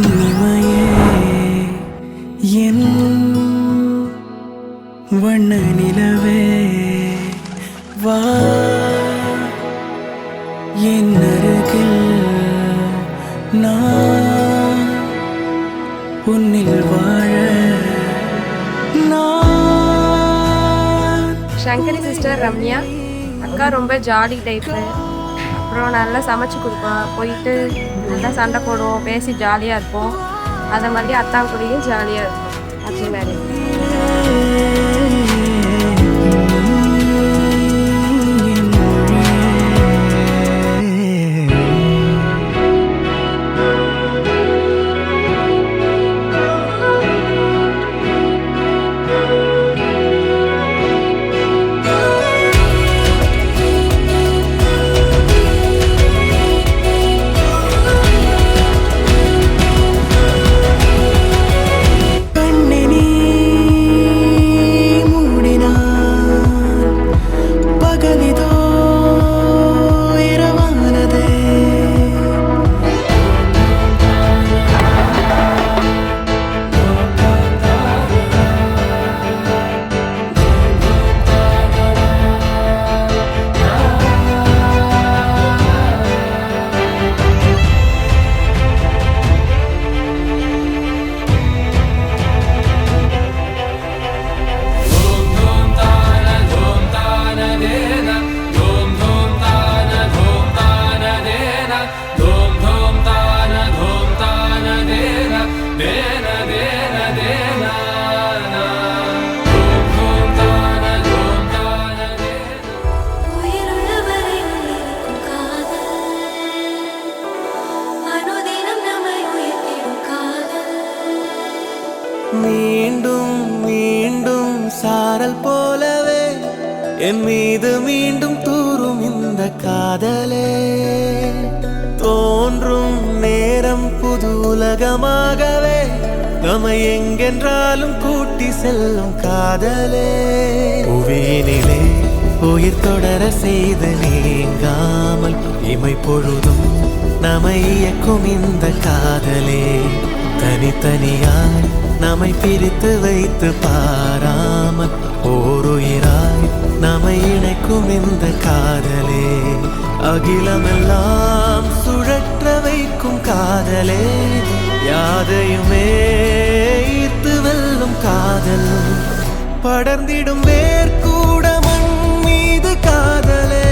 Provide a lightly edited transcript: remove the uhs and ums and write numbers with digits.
இனிமையே என் வண்ண நிலவே வா என் அருகில் நான் உன்னில் வாழ சங்கரி சிஸ்டர் ரம்யா அக்கா ரொம்ப ஜாலி டைப்பு. அப்புறம் நல்லா சமைச்சு கொடுப்போம், போயிட்டு நல்லா சண்டை போடுவோம், பேசி ஜாலியாக இருப்போம். அதை மாதிரி அத்தா கூடயும் ஜாலியாக இருக்கும். அப்படி மாதிரி மீண்டும் மீண்டும் சாரல் போலவே என் மீது மீண்டும் தூரும் இந்த காதலே தோன்றும் நேரம் புது உலகமாகவே நம்மை எங்கென்றாலும் கூட்டி செல்லும் காதலே புவியினிலே உயிர் தொடர செய்து நீங்காமல் இமை பொழுதும் நம்மை இயக்கும் இந்த காதலே தனித்தனியாய் நம்மை பிரித்து வைத்து பாராமல் ஓருயிராய் நம்மை இணைக்கும் இந்த காதலே அகிலமெல்லாம் சுழற்ற வைக்கும் காதலே யாதையுமே ஈர்த்து வெல்லும் காதல் படர்ந்திடும் வேர்க்கூட மண் மீது காதலே